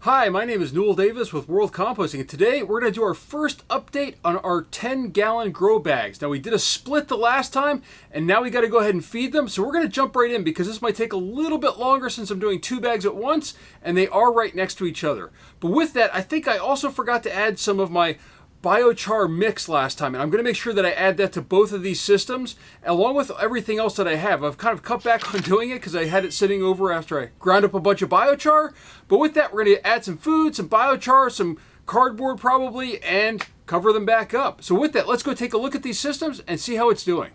Hi, my name is Newell Davis with World Composting, and today we're going to do our first update on our 10-gallon grow bags. Now, we did a split the last time, and now we got to go ahead and feed them, so we're going to jump right in because this might take a little bit longer since I'm doing 2 bags at once, and they are right next to each other. But with that, I think I also forgot to add some of my Biochar mix last time, and I'm going to make sure that I add that to both of these systems along with everything else that I have. I've kind of cut back on doing it because I had it sitting over after I ground up a bunch of biochar, but with that we're going to add some food, some biochar, some cardboard probably, and cover them back up. So with that, let's go take a look at these systems and see how it's doing.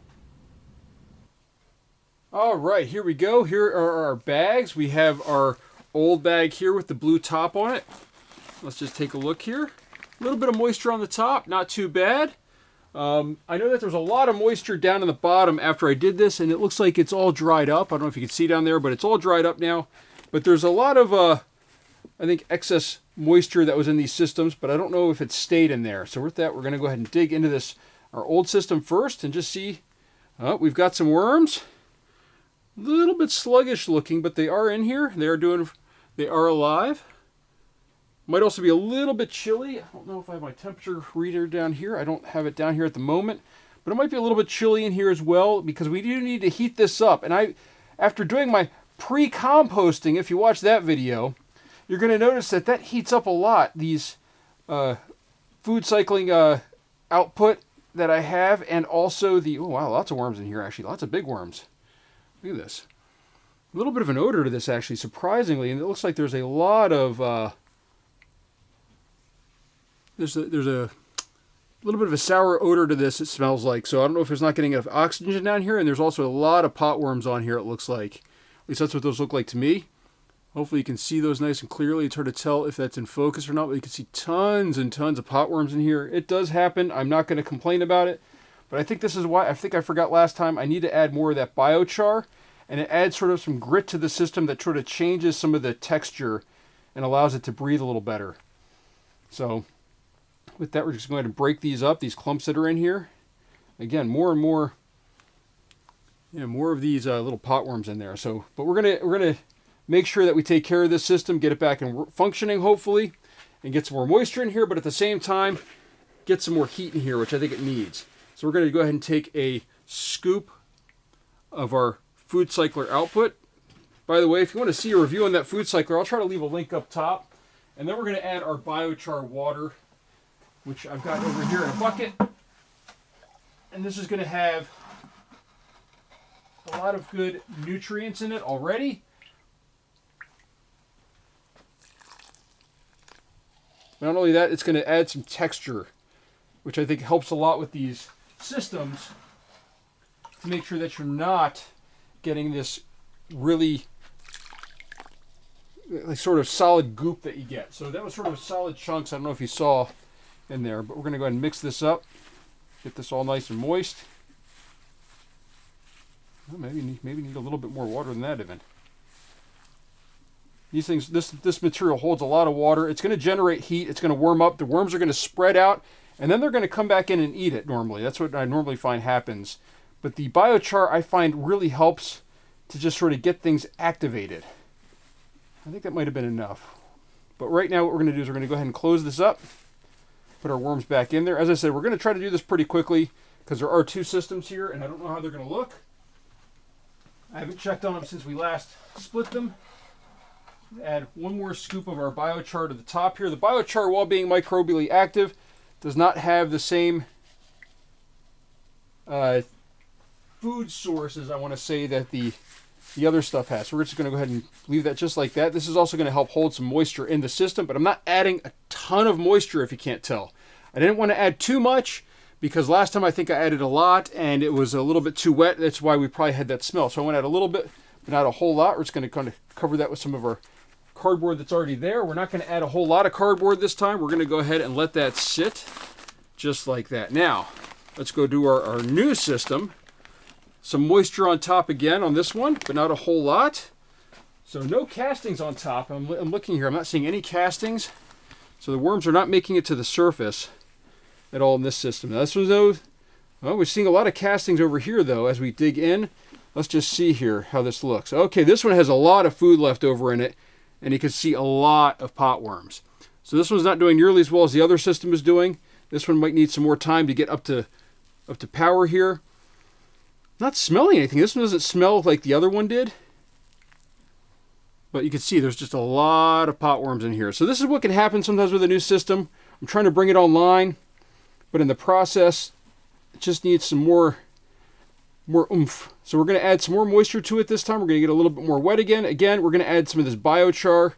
All right, here we go. Here are our bags. We have our old bag here with the blue top on it. Let's just take a look here. A little bit of moisture on the top, not too bad. I know that there's a lot of moisture down in the bottom after I did this, and it looks like it's all dried up. I don't know if you can see down there, but it's all dried up now. But there's a lot of, I think, excess moisture that was in these systems, but I don't know if it stayed in there. So with that, we're going to go ahead and dig into this, our old system first, and just see. We've got some worms. A little bit sluggish looking, but they are in here. They are alive. Might also be a little bit chilly. I don't know if I have my temperature reader down here. I don't have it down here at the moment. But it might be a little bit chilly in here as well because we do need to heat this up. And after doing my pre-composting, if you watch that video, you're going to notice that heats up a lot. These food cycling output that I have, and also the, oh wow, lots of worms in here actually. Lots of big worms. Look at this. A little bit of an odor to this actually, surprisingly. And it looks like there's a lot of... There's a little bit of a sour odor to this, it smells like. So I don't know if it's not getting enough oxygen down here. And there's also a lot of potworms on here, it looks like. At least that's what those look like to me. Hopefully you can see those nice and clearly. It's hard to tell if that's in focus or not, but you can see tons and tons of potworms in here. It does happen. I'm not going to complain about it. But I think this is why, I think I forgot last time, I need to add more of that biochar. And it adds sort of some grit to the system that sort of changes some of the texture and allows it to breathe a little better. So with that, we're just going to break these up, these clumps that are in here. Again, more and more, more of these little potworms in there. So, but we're gonna make sure that we take care of this system, get it back in functioning, hopefully, and get some more moisture in here. But at the same time, get some more heat in here, which I think it needs. So we're going to go ahead and take a scoop of our Foodcycler output. By the way, if you want to see a review on that Foodcycler, I'll try to leave a link up top. And then we're going to add our biochar water, which I've got over here in a bucket. And this is going to have a lot of good nutrients in it already. Not only that, it's going to add some texture, which I think helps a lot with these systems to make sure that you're not getting this really sort of solid goop that you get. So that was sort of solid chunks. I don't know if you saw in there, but we're going to go ahead and mix this up, get this all nice and moist. Well, maybe need a little bit more water than that even. These things, this material holds a lot of water. It's going to generate heat. It's going to warm up. The worms are going to spread out, and then they're going to come back in and eat it normally. That's what I normally find happens. But the biochar I find really helps to just sort of get things activated. I think that might have been enough. But right now what we're going to do is we're going to go ahead and close this up. Put our worms back in there. As I said, we're going to try to do this pretty quickly because there are 2 systems here and I don't know how they're going to look. I haven't checked on them since we last split them. Add 1 more scoop of our biochar to the top here. The biochar, while being microbially active, does not have the same food sources, I want to say, that the other stuff has. So we're just going to go ahead and leave that just like that. This is also going to help hold some moisture in the system, but I'm not adding a ton of moisture if you can't tell. I didn't want to add too much because last time I think I added a lot and it was a little bit too wet. That's why we probably had that smell. So I want to add a little bit, but not a whole lot. We're just going to kind of cover that with some of our cardboard that's already there. We're not going to add a whole lot of cardboard this time. We're going to go ahead and let that sit just like that. Now, let's go do our new system. Some moisture on top again on this one, but not a whole lot. So no castings on top. I'm looking here. I'm not seeing any castings. So the worms are not making it to the surface at all in this system. Now, this was well, we're seeing a lot of castings over here, though, as we dig in. Let's just see here how this looks. Okay, this one has a lot of food left over in it. and you can see a lot of pot worms. So this one's not doing nearly as well as the other system is doing. This one might need some more time to get up to power here. Not smelling anything. This one doesn't smell like the other one did. But you can see there's just a lot of pot worms in here. So this is what can happen sometimes with a new system. I'm trying to bring it online, but in the process, it just needs some more oomph. So we're going to add some more moisture to it this time. We're going to get a little bit more wet again. Again, we're going to add some of this biochar.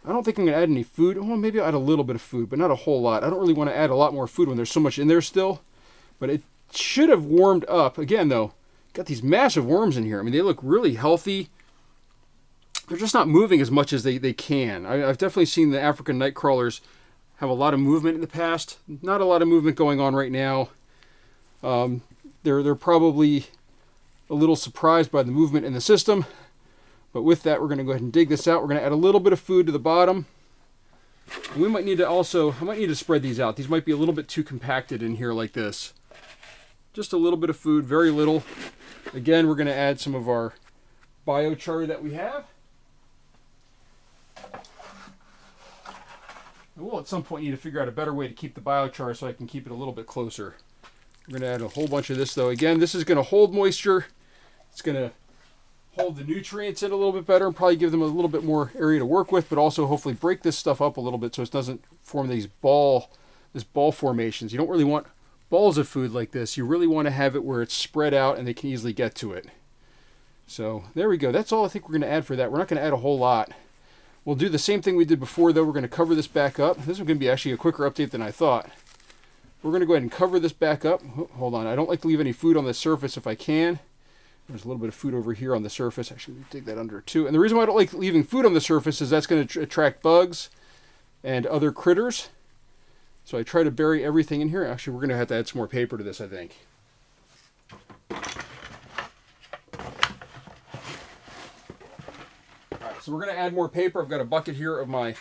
I don't think I'm going to add any food. Well, maybe I'll add a little bit of food, but not a whole lot. I don't really want to add a lot more food when there's so much in there still. But it should have warmed up. Again, though, got these massive worms in here. I mean, they look really healthy. They're just not moving as much as they can. I've definitely seen the African Nightcrawlers have a lot of movement in the past. Not a lot of movement going on right now. They're probably a little surprised by the movement in the system. But with that, we're going to go ahead and dig this out. We're going to add a little bit of food to the bottom. And we might need to I might need to spread these out. These might be a little bit too compacted in here like this. Just a little bit of food, very little. Again, we're going to add some of our biochar that we have. We'll at some point need to figure out a better way to keep the biochar so I can keep it a little bit closer. We're going to add a whole bunch of this though. Again, this is going to hold moisture. It's going to hold the nutrients in a little bit better and probably give them a little bit more area to work with, but also hopefully break this stuff up a little bit so it doesn't form these ball formations. You don't really want balls of food like this. You really want to have it where it's spread out and they can easily get to it. So there we go. That's all I think we're going to add for that. We're not going to add a whole lot. We'll do the same thing we did before though. We're going to cover this back up. This is going to be actually a quicker update than I thought. We're going to go ahead and cover this back up. Oh, hold on. I don't like to leave any food on the surface if I can. There's a little bit of food over here on the surface. Actually, dig that under too. And the reason why I don't like leaving food on the surface is that's going to attract bugs and other critters. So I try to bury everything in here. Actually, we're going to have to add some more paper to this, I think. Alright, so we're going to add more paper. I've got a bucket here of my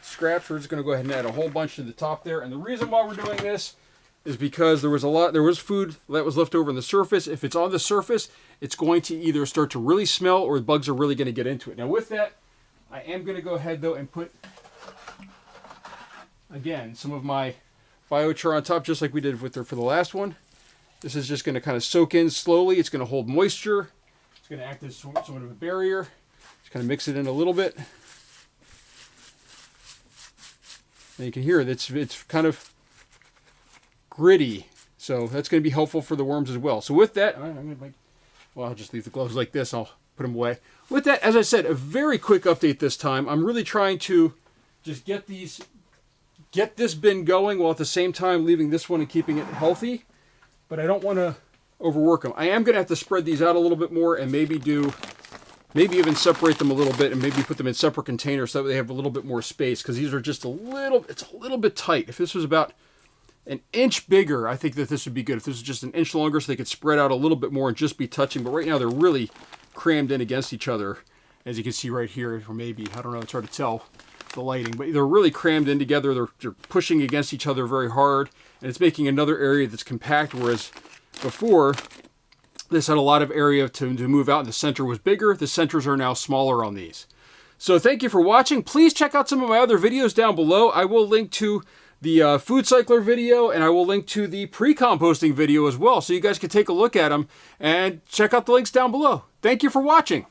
scraps. We're just going to go ahead and add a whole bunch to the top there. And the reason why we're doing this is because there was food that was left over on the surface. If it's on the surface, it's going to either start to really smell or the bugs are really going to get into it. Now with that, I am going to go ahead though and put, again, some of my biochar on top, just like we did for the last one. This is just going to kind of soak in slowly. It's going to hold moisture. It's going to act as somewhat of a barrier. Just kind of mix it in a little bit. And you can hear it. It's kind of gritty, so that's going to be helpful for the worms as well. So with that, I'll just leave the gloves like this. I'll put them away. With that, as I said, a very quick update this time. I'm really trying to just get this bin going while at the same time leaving this one and keeping it healthy, but I don't want to overwork them. I am going to have to spread these out a little bit more and maybe even separate them a little bit and maybe put them in separate containers so that they have a little bit more space, because these are just it's a little bit tight. If this was about an inch bigger, I think that this would be good. If this was just an inch longer so they could spread out a little bit more and just be touching. But right now they're really crammed in against each other, as you can see right here, or maybe, I don't know, it's hard to tell the lighting, but they're really crammed in together. They're pushing against each other very hard, and it's making another area that's compact, whereas before this had a lot of area to move out and the center was bigger. The centers are now smaller on these. So thank you for watching. Please check out some of my other videos down below. I will link to the Foodcycler video, and I will link to the pre-composting video as well, so you guys can take a look at them and check out the links down below. Thank you for watching.